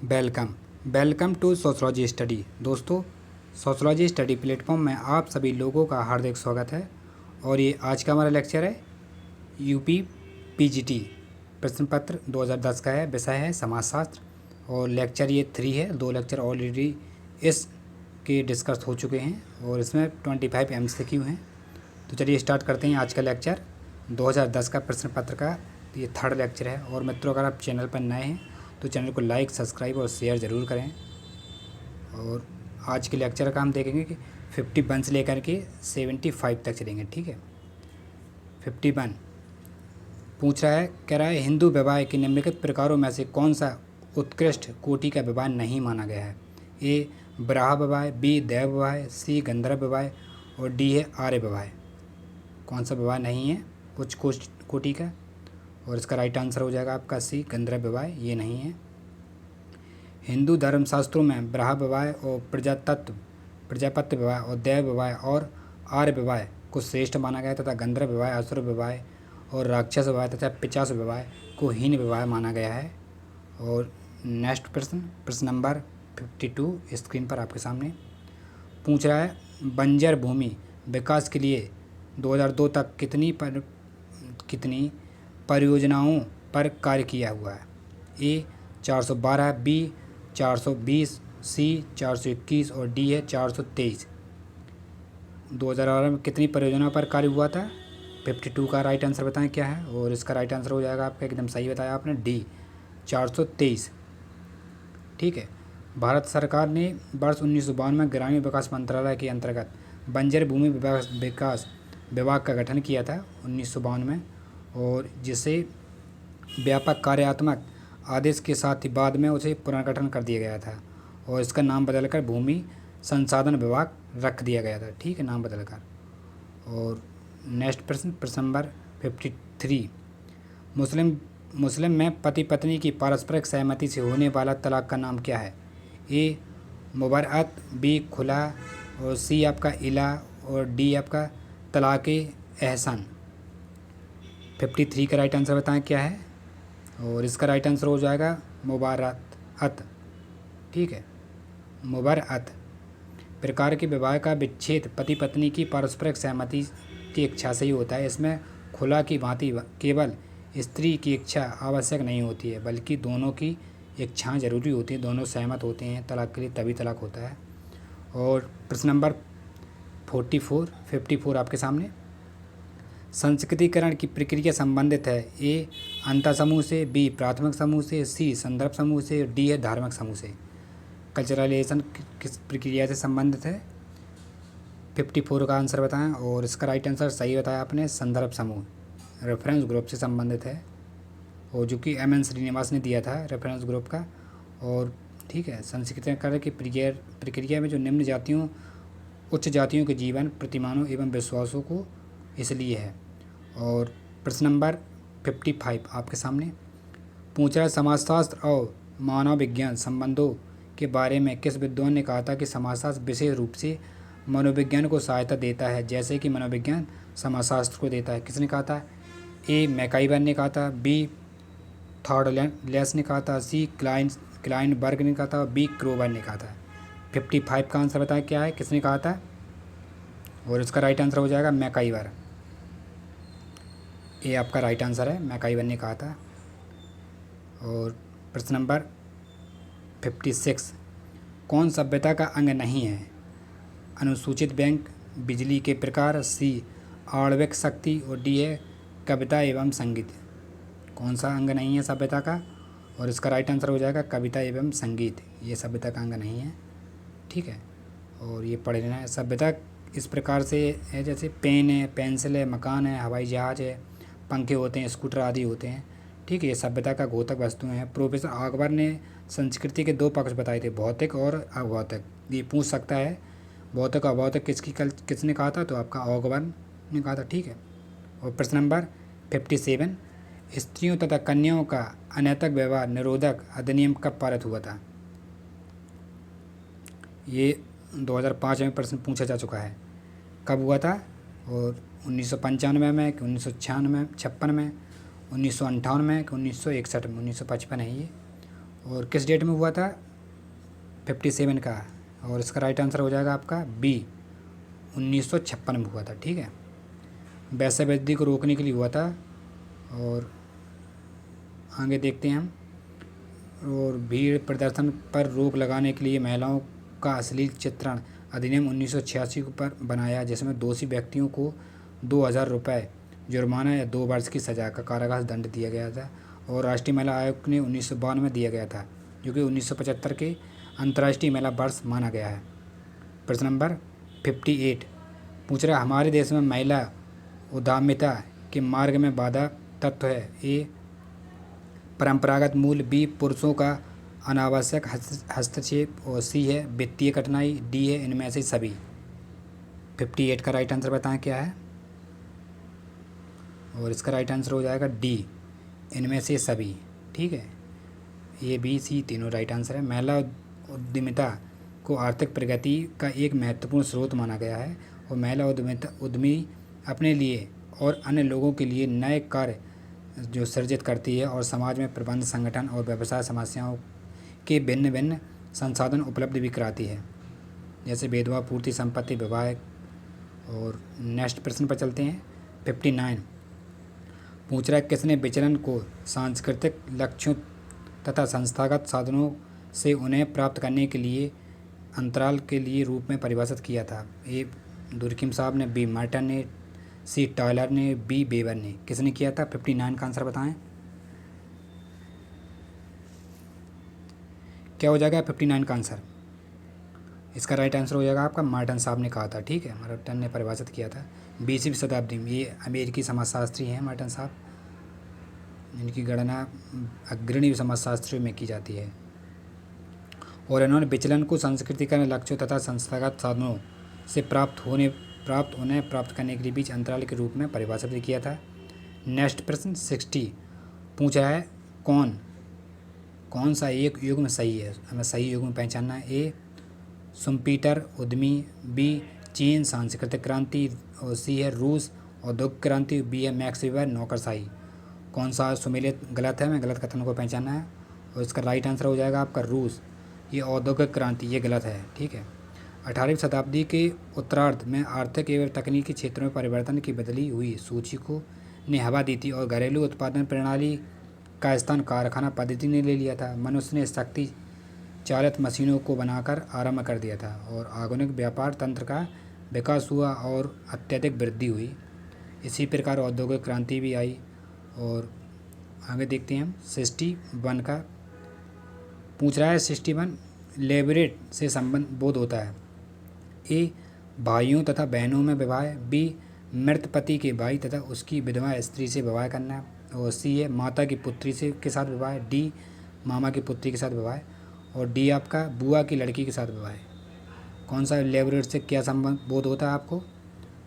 Welcome welcome to sociology study. दोस्तों, sociology study platform में आप सभी लोगों का हार्दिक स्वागत है। और ये आज का हमारा लेक्चर है यूपी पीजीटी प्रश्न पत्र 2010 का है। विषय है समाजशास्त्र और लेक्चर ये 3 है। 2 लेक्चर ऑलरेडी इसके डिस्कस हो चुके हैं और इसमें 25 MCQ हैं। तो चलिए स्टार्ट करते हैं आज का लेक्चर 2010 का प्रश्न पत्र का। ये 3rd लेक्चर है। और मित्रों, अगर आप चैनल पर नए हैं तो चैनल को लाइक, सब्सक्राइब और शेयर ज़रूर करें। और आज के लेक्चर का हम देखेंगे कि 51 से लेकर के 75 तक चलेंगे। ठीक है। 51 पूछ रहा है, कह रहा है हिंदू विवाह के निम्नलिखित प्रकारों में से कौन सा उत्कृष्ट कोटि का विवाह नहीं माना गया है। ए ब्राह विवाह, बी देव विवाह, सी गंधर्व विवाह और डी है आर्य विवाह। कौन सा विवाह नहीं है उच्च कोटि का? और इसका राइट आंसर हो जाएगा आपका सी गंधर्व विवाह। ये नहीं है। हिंदू धर्मशास्त्रों में ब्राह विवाह और प्रजापत्य विवाह और देव विवाह और आर्य विवाह को श्रेष्ठ माना गया तथा गंधर्व विवाह, असुर विवाह और राक्षस विवाह तथा पिशाच विवाह को हीन विवाह माना गया है। और नेक्स्ट प्रश्न नंबर 52 स्क्रीन पर आपके सामने पूछ रहा है, बंजर भूमि विकास के लिए 2002 तक कितनी परियोजनाओं पर कार्य किया हुआ है। ए 412, बी 420, सी 421 और डी है 423। 2018 में कितनी परियोजनाओं पर कार्य हुआ था? 52 का राइट आंसर बताएं क्या है। और इसका राइट आंसर हो जाएगा आपका, एकदम सही बताया आपने, डी 423। ठीक है। भारत सरकार ने वर्ष 1952 में ग्रामीण विकास मंत्रालय के अंतर्गत बंजर भूमि विकास विभाग का गठन किया था 1952 में, और जिसे व्यापक कार्यात्मक आदेश के साथ ही बाद में उसे पुनर्गठन कर दिया गया था और इसका नाम बदलकर भूमि संसाधन विभाग रख दिया गया था। ठीक है, नाम बदलकर। और नेक्स्ट प्रश्न नंबर 53, मुस्लिम में पति पत्नी की पारस्परिक सहमति से होने वाला तलाक का नाम क्या है। ए मुबरअत, बी खुला और सी आपका इला और डी आपका तलाक़ एहसान। 53 का राइट आंसर बताएं क्या है। और इसका राइट आंसर हो जाएगा मुबरअत। ठीक है, मुबरअत। प्रकार के विवाह का विच्छेद पति पत्नी की पारस्परिक सहमति की इच्छा से ही होता है। इसमें खुला की भांति केवल स्त्री की इच्छा आवश्यक नहीं होती है, बल्कि दोनों की इच्छाएं जरूरी होती हैं। दोनों सहमत होते हैं तलाक के लिए, तभी तलाक होता है। और प्रश्न नंबर 54 आपके सामने, संस्कृतिकरण की प्रक्रिया संबंधित है। ए अंतर समूह से, बी प्राथमिक समूह से, सी संदर्भ समूह से, डी है धार्मिक समूह से। कल्चरलाइजेशन किस प्रक्रिया से संबंधित है? 54 का आंसर बताएं। और इसका राइट आंसर सही बताया आपने, संदर्भ समूह रेफरेंस ग्रुप से संबंधित है, और जो कि MN श्रीनिवास ने दिया था रेफरेंस ग्रुप का। और ठीक है, संस्कृतिकरण की प्रक्रिया में जो निम्न जातियों उच्च जातियों के जीवन प्रतिमानों एवं विश्वासों को इसलिए है। और प्रश्न नंबर 55 आपके सामने पूछ रहा है, समाजशास्त्र और मानव विज्ञान संबंधों के बारे में किस विद्वान ने कहा था कि समाजशास्त्र विशेष रूप से मनोविज्ञान को सहायता देता है, जैसे कि मनोविज्ञान समाजशास्त्र को देता है। किसने कहा था? ए मैकाइवर ने कहा था, बी थॉर्डलेस ने कहा था, सी क्लाइनबर्ग ने कहा था, बी क्रोवर ने कहा था। 55 का आंसर बताया क्या है, किसने कहा था? और इसका राइट आंसर हो जाएगा मैकाइवर। ये आपका राइट आंसर है, मैकाइवर ने कहा था। और प्रश्न नंबर 56, कौन सभ्यता का अंग नहीं है? अनुसूचित बैंक, बिजली के प्रकार, सी आणविक शक्ति और डी है कविता एवं संगीत। कौन सा अंग नहीं है सभ्यता का? और इसका राइट आंसर हो जाएगा कविता एवं संगीत। ये सभ्यता का अंग नहीं है। ठीक है, और ये पढ़ लेना है। सभ्यता इस प्रकार से है जैसे पेन है, पेंसिल है, मकान है, हवाई जहाज़ है, पंखे होते हैं, स्कूटर आदि होते हैं। ठीक है, ये सभ्यता का घोतक वस्तुएं हैं। प्रोफेसर अकबर ने संस्कृति के 2 पक्ष बताए थे, भौतिक और अभौतिक। ये पूछ सकता है भौतिक और अभौतिक किसने कहा था? तो आपका अकबर ने कहा था। ठीक है। और प्रश्न नंबर 57, स्त्रियों तथा कन्याओं का अनैतिक व्यवहार निरोधक अधिनियम कब पारित हुआ था? ये 2005 में प्रश्न पूछा जा चुका है, कब हुआ था? और 1995 में कि 1956 में, 1958 में कि 1961 में? 1955 है ये। और किस डेट में हुआ था? 57 का। और इसका राइट आंसर हो जाएगा आपका बी, 1956 में हुआ था। ठीक है, वैश्यवृद्धि को रोकने के लिए हुआ था। और आगे देखते हैं हम। और भीड़ प्रदर्शन पर रोक लगाने के लिए महिलाओं का अश्लील चित्रण अधिनियम 1986 पर बनाया, जिसमें दोषी व्यक्तियों को 2000 रुपये जुर्माना या 2 वर्ष की सज़ा का कारावास दंड दिया गया था। और राष्ट्रीय महिला आयोग ने 1992 में दिया गया था, जो कि 1975 के अंतर्राष्ट्रीय महिला वर्ष माना गया है। प्रश्न नंबर 58 पूछ रहा है, हमारे देश में महिला उद्यमिता के मार्ग में बाधा तत्व है? ए परंपरागत मूल्य, बी पुरुषों का अनावश्यक हस्तक्षेप, और सी है वित्तीय कठिनाई, डी है इनमें से सभी। 58 का राइट आंसर बताएं क्या है? और इसका राइट आंसर हो जाएगा डी, इनमें से सभी। ठीक है, ए बी सी तीनों राइट आंसर है। महिला उद्यमिता को आर्थिक प्रगति का एक महत्वपूर्ण स्रोत माना गया है, और महिला उद्यमी अपने लिए और अन्य लोगों के लिए नए कार्य जो सृजित करती है, और समाज में प्रबंध, संगठन और व्यवसाय समस्याओं के भिन्न भिन्न संसाधन उपलब्ध भी कराती है, जैसे भेदभाव पूर्ति, संपत्ति, विवाह। और नेक्स्ट प्रश्न पर चलते हैं। 59 पूछ रहा है, किसने विचलन को सांस्कृतिक लक्ष्यों तथा संस्थागत साधनों से उन्हें प्राप्त करने के लिए अंतराल के लिए रूप में परिभाषित किया था? ए दुर्किम साहब ने, बी मार्टन ने, सी टॉयलर ने, बी वेबर ने। किसने किया था? 59 का आंसर बताएं क्या हो जाएगा 59 का आंसर? इसका राइट आंसर हो जाएगा आपका मार्टन साहब ने कहा था। ठीक है, मार्टन ने परिभाषित किया था 20वीं शताब्दी में। ये अमेरिकी समाजशास्त्री हैं मार्टन साहब, इनकी गणना अग्रणी समाजशास्त्रियों में की जाती है। और इन्होंने विचलन को सांस्कृतिक लक्ष्यों तथा संस्थागत साधनों से प्राप्त करने के बीच अंतराल के रूप में परिभाषित भी किया था। नेक्स्ट प्रश्न 60 पूछा है, कौन सा एक युग्म सही है? हमें सही युग्म पहचानना है। ए सुम्पीटर उद्यमी, बी चीन सांस्कृतिक क्रांति, और सी है रूस औद्योगिक क्रांति, बी है मैक्स वेबर नौकरशाही। कौन सा सुमेलित गलत है? हमें गलत कथन को पहचानना है, और इसका राइट आंसर हो जाएगा आपका रूस। ये औद्योगिक क्रांति, ये गलत है। ठीक है, 18वीं शताब्दी के उत्तरार्ध में आर्थिक एवं तकनीकी क्षेत्रों में परिवर्तन की बदली हुई सूची को ने हवा दी थी, और घरेलू उत्पादन प्रणाली का स्थान कारखाना पद्धति ने ले लिया था। मनुष्य ने शक्ति चालित मशीनों को बनाकर आरंभ कर दिया था, और आधुनिक व्यापार तंत्र का विकास हुआ और अत्यधिक वृद्धि हुई। इसी प्रकार औद्योगिक क्रांति भी आई। और आगे देखते हैं हम 61 का पूछ रहा है, 61 लेबरेट से संबंध बोध होता है? ए भाइयों तथा बहनों में विवाह, बी मृत पति के भाई तथा उसकी विधवा स्त्री से विवाह करना, और सी है माता की पुत्री से के साथ विवाह, डी मामा की पुत्री के साथ विवाह, और डी आपका बुआ की लड़की के साथ विवाह। कौन सा लेबरेट से क्या संबंध बोध होता है आपको?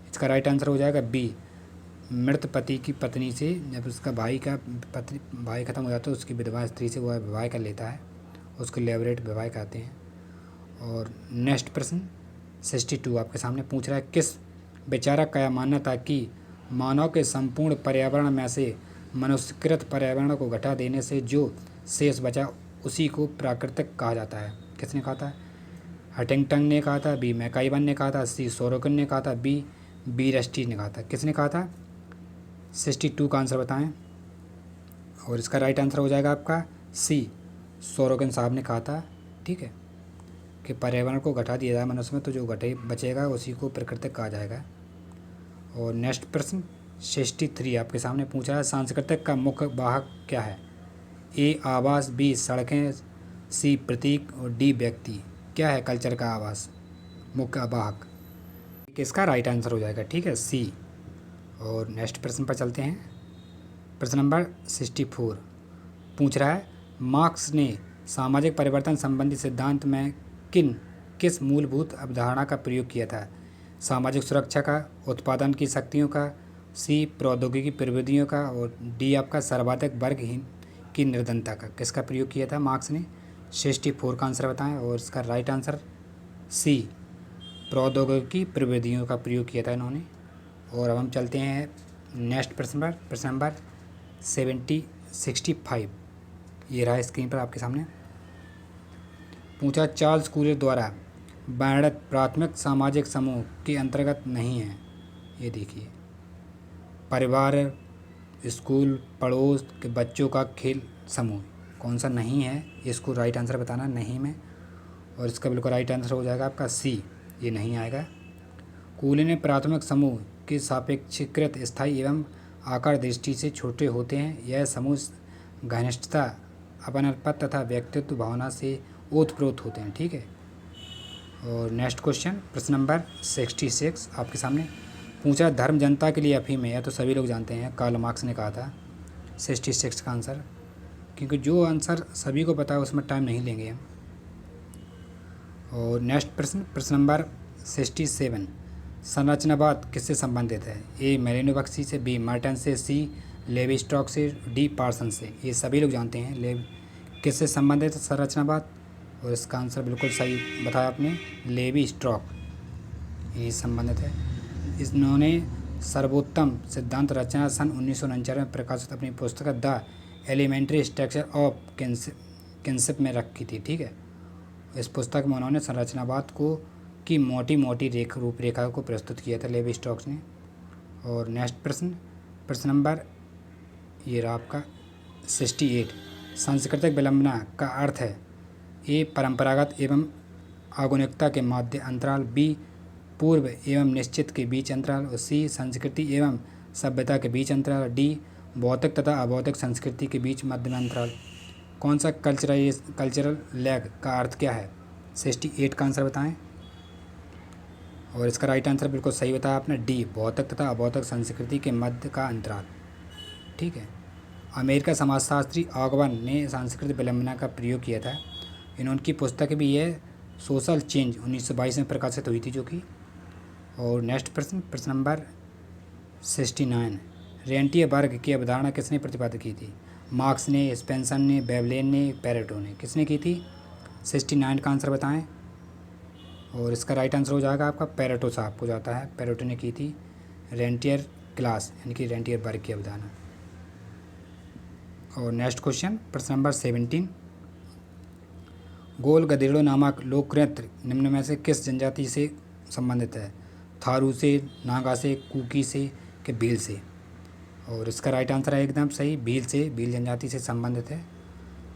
इसका राइट आंसर हो जाएगा बी मृत पति की पत्नी से, जब उसका भाई खत्म हो जाता है उसकी विधवा स्त्री से वह विवाह कर लेता है, उसको लेबरेट विवाह कहते हैं। और नेक्स्ट प्रश्न 62 आपके सामने पूछ रहा है, किस विचारक का यह मानना था कि मानव के संपूर्ण पर्यावरण में से मनुष्यकृत पर्यावरण को घटा देने से जो शेष बचा उसी को प्राकृतिक कहा जाता है? किसने कहा था? हटिंगटन ने कहा था, बी मैकाइवन ने कहा था, सी सोरोकिन ने कहा था, बी रस्टी ने कहा था। किसने कहा था? 62 का आंसर बताएं। और इसका राइट आंसर हो जाएगा आपका सी सोरोकिन साहब ने कहा था। ठीक है, कि पर्यावरण को घटा दिया जाए मनुष्य में, तो जो घटे बचेगा उसी को प्राकृतिक कहा जाएगा। और नेक्स्ट प्रश्न 63 आपके सामने पूछा है, सांस्कृतिक का मुख्य वाहक क्या है? ए आवास, बी सड़कें, सी प्रतीक, और डी व्यक्ति। क्या है कल्चर का आवास मुख्य वाहक? किसका राइट आंसर हो जाएगा? ठीक है, सी। और नेक्स्ट प्रश्न पर चलते हैं। प्रश्न नंबर 64 पूछ रहा है, मार्क्स ने सामाजिक परिवर्तन संबंधी सिद्धांत में किस मूलभूत अवधारणा का प्रयोग किया था? सामाजिक सुरक्षा का, उत्पादन की शक्तियों का, सी प्रौद्योगिकी प्रविधियों का, और डी आपका सर्वाधिक वर्गहीन की निर्धनता का। किसका प्रयोग किया था मार्क्स ने? 64 का आंसर बताएं। और इसका राइट आंसर सी प्रौद्योगिकी प्रविधियों का प्रयोग किया था इन्होंने। और अब हम चलते हैं नेक्स्ट प्रश्न पर। प्रश्न नंबर 65 ये रहा स्क्रीन पर आपके सामने। पूछा चार्ल्स कूलर द्वारा वर्णित प्राथमिक सामाजिक समूह के अंतर्गत नहीं है। ये देखिए, परिवार, स्कूल, पड़ोस के बच्चों का खेल समूह, कौन सा नहीं है, इसको राइट आंसर बताना नहीं में। और इसका बिल्कुल राइट आंसर हो जाएगा आपका सी, ये नहीं आएगा। कूले ने प्राथमिक समूह के सापेक्षीकृत स्थायी एवं आकार दृष्टि से छोटे होते हैं। यह समूह घनिष्ठता, अपनत्व तथा व्यक्तित्व भावना से ओतप्रोत होते हैं। ठीक है। और नेक्स्ट क्वेश्चन, प्रश्न नंबर 66 आपके सामने पूछा धर्म जनता के लिए अफीम है। यह तो सभी लोग जानते हैं, कार्ल मार्क्स ने कहा था 66 का आंसर, क्योंकि जो आंसर सभी को पता है उसमें टाइम नहीं लेंगे हम। और नेक्स्ट प्रश्न, प्रश्न नंबर 67 संरचनावाद किससे संबंधित है। ए मेलिनोवस्की से, बी मार्टन से, सी लेवी स्ट्रॉक से, डी पार्सन से। ये सभी लोग जानते हैं किससे संबंधित है संरचनावाद, और इसका आंसर बिल्कुल सही बताया आपने, लेवी स्ट्रॉक, ये संबंधित है। इन्होंने सर्वोत्तम सिद्धांत रचना सन 1949 में प्रकाशित अपनी पुस्तक the elementary structure of kinship में रखी थी। ठीक है। इस पुस्तक में उन्होंने संरचनावाद को की मोटी मोटी रूपरेखा को प्रस्तुत किया था लेवी स्ट्रॉक्स ने। और नेक्स्ट प्रश्न, प्रश्न नंबर ये रहा आपका 68 सांस्कृतिक विलंबना का अर्थ है। ए परंपरागत एवं आधुनिकता के मध्य अंतराल, बी पूर्व एवं निश्चित के बीच अंतराल, और सी संस्कृति एवं सभ्यता के बीच अंतराल, डी भौतिक तथा अभौतिक संस्कृति के बीच मध्य अंतराल। कौन सा कल्चरल लैग का अर्थ क्या है। 68 का आंसर बताएं। और इसका राइट आंसर बिल्कुल सही बताया आपने, डी भौतिक तथा अभौतिक संस्कृति के मध्य का अंतराल। ठीक है। अमेरिका समाजशास्त्री ऑगबर्न ने सांस्कृतिक विलंबना का प्रयोग किया था। इन्होंने पुस्तक भी है सोशल चेंज 1922 में प्रकाशित हुई थी जो कि। और नेक्स्ट प्रश्न, प्रश्न नंबर 69 रेंटिए वर्ग की अवधारणा किसने प्रतिपादित की थी। मार्क्स ने, स्पेंसर ने, वेबलेन ने, पेरेटो ने, किसने की थी। 69 का आंसर बताएं। और इसका राइट आंसर हो जाएगा आपका पेरेटो साहब हो जाता है, पेरेटो ने की थी रेंटियर क्लास यानी कि रेंटियर वर्ग की अवधारणा। और नेक्स्ट क्वेश्चन, प्रश्न नंबर 17 गोल गधेड़ो नामक लोक नृत्य निम्न में से किस जनजाति से संबंधित है। थारू से, नागा से, कुकी से, कि भील से। और इसका राइट आंसर है एकदम सही, भील से, भील जनजाति से संबंधित है।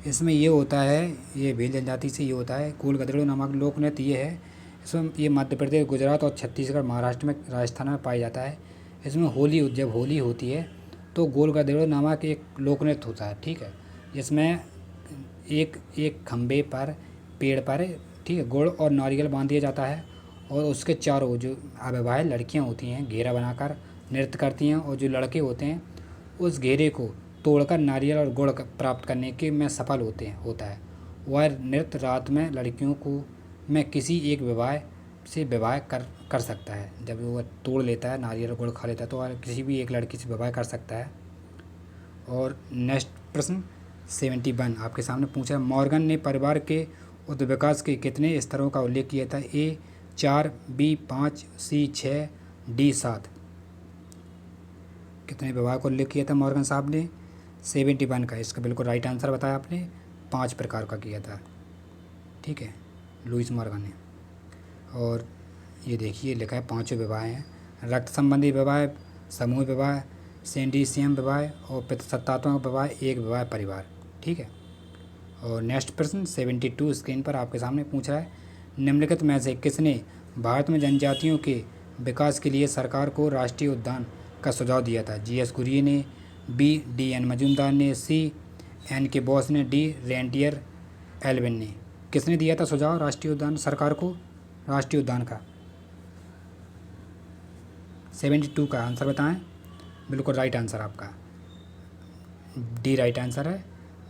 इसमें ये होता है, ये भील जनजाति से ये होता है। गोल गधेड़ो नामक लोक नृत्य ये है, इसमें ये मध्य प्रदेश, गुजरात और छत्तीसगढ़, महाराष्ट्र में, राजस्थान में पाया जाता है। इसमें होली, जब होली होती है तो गोल गधेड़ो नामक एक लोक नृत्य होता है। ठीक है। जिसमें एक खंबे पर, पेड़ पर, ठीक है, गुड़ और नारियल बांध दिया जाता है और उसके चारों जो अविवाहित लड़कियां होती हैं घेरा बनाकर नृत्य करती हैं, और जो लड़के होते हैं उस घेरे को तोड़कर नारियल और गुड़ प्राप्त करने के में सफल होता है। वह नृत्य रात में लड़कियों को में किसी एक विवाह कर सकता है। जब वो तोड़ लेता है, नारियल और गुड़ खा लेता है, तो वह किसी भी एक लड़की से विवाह कर सकता है। और नेक्स्ट प्रश्न 71 आपके सामने पूछा है मॉर्गन ने परिवार के उत्विकास के कितने स्तरों का उल्लेख किया था। ए 4, बी 5, सी 6, डी 7। कितने विभाग का उल्लेख किया था मॉर्गन साहब ने। 71 का। इसका बिल्कुल राइट आंसर बताया आपने, 5 प्रकार का किया था। ठीक है, लुइस मॉर्गन ने। और ये देखिए लिखा है 5 विवाह हैं, रक्त संबंधी विवाह, समूह विवाह, सेंडिसियम विवाह और पितृसत्तात्मक विवाह, एक विवाह परिवार। ठीक है। और नेक्स्ट प्रश्न 72 स्क्रीन पर आपके सामने पूछा है निम्नलिखित में से किसने भारत में जनजातियों के विकास के लिए सरकार को राष्ट्रीय उद्यान का सुझाव दिया था। जी.एस. कुरियन ने, बी डी.एन. मजूमदार ने, सी एन.के. बोस ने, डी रेंटियर एल्विन ने। किसने दिया था सुझाव राष्ट्रीय उद्यान सरकार को, राष्ट्रीय उद्यान का। 72 का आंसर बताएं। बिल्कुल राइट आंसर आपका डी राइट आंसर है,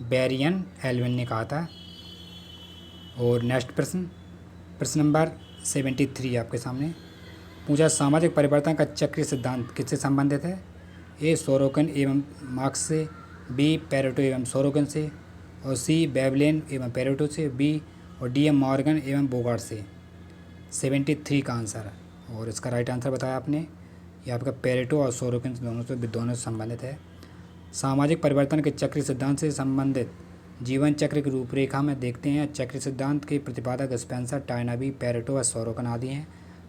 बेरियन एल्विन ने कहा था। और नेक्स्ट प्रश्न, प्रश्न नंबर 73 आपके सामने पूछा सामाजिक परिवर्तन का चक्रीय सिद्धांत किससे संबंधित है। ए सोरोकिन एवं मार्क्स से, बी पेरेटो एवं सोरोकिन से, और सी वेबलेन एवं पेरेटो से, बी और डी एम मॉर्गन एवं बोगार्ट से। 73 का आंसर। और इसका राइट आंसर बताया आपने, ये आपका पेरेटो और सोरोकिन दोनों से संबंधित है। सामाजिक परिवर्तन के चक्रीय सिद्धांत से संबंधित जीवन चक्र की रूपरेखा में देखते हैं, चक्र सिद्धांत के प्रतिपादक स्पेंसर, टायनाबी, पेरेटो और सोरोकिन आदि हैं।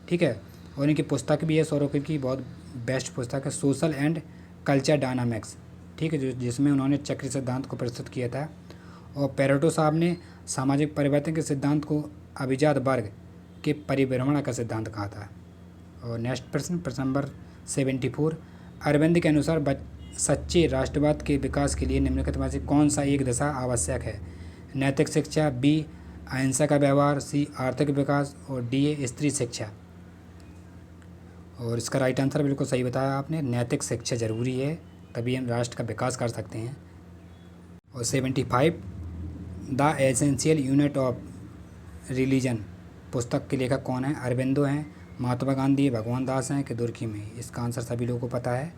ठीक है, और इनकी पुस्तक भी है सोरोकिन की, बहुत बेस्ट पुस्तक है, सोशल एंड कल्चर डायनामिक्स। ठीक है, जिसमें उन्होंने चक्र सिद्धांत को प्रस्तुत किया था। और पेरेटो साहब ने सामाजिक परिवर्तन के सिद्धांत को अभिजात वर्ग के परिभ्रमण का सिद्धांत कहा था। और नेक्स्ट प्रश्न नंबर 74, अरविंद के अनुसार सच्चे राष्ट्रवाद के विकास के लिए निम्नलिखित में से कौन सा एक दशा आवश्यक है? नैतिक शिक्षा, बी अहिंसा का व्यवहार, सी आर्थिक विकास और डी स्त्री शिक्षा। और इसका राइट आंसर बिल्कुल सही बताया आपने, नैतिक शिक्षा जरूरी है, तभी हम राष्ट्र का विकास कर सकते हैं। और 75, the essential unit of religion पुस्तक के लेखक कौन है? अरविंदो हैं, महात्मा गांधी, भगवान दास हैं कि दुर्खिम? इसका आंसर सभी लोगों को पता है,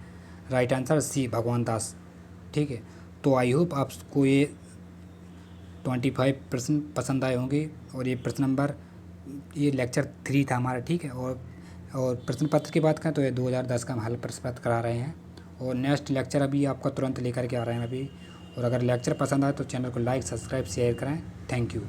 राइट आंसर सी भगवान दास। ठीक है, तो आई होप आपको ये 25 प्रश्न पसंद आए होंगे। और ये प्रश्न नंबर, ये लेक्चर 3 था हमारा। ठीक है, और प्रश्न पत्र की बात करें तो ये 2010 का हम हल प्रश्न पत्र करा रहे हैं, और नेक्स्ट लेक्चर अभी आपका तुरंत लेकर के आ रहे हैं अभी। और अगर लेक्चर पसंद आए तो चैनल को लाइक, सब्सक्राइब, शेयर करें। Thank you.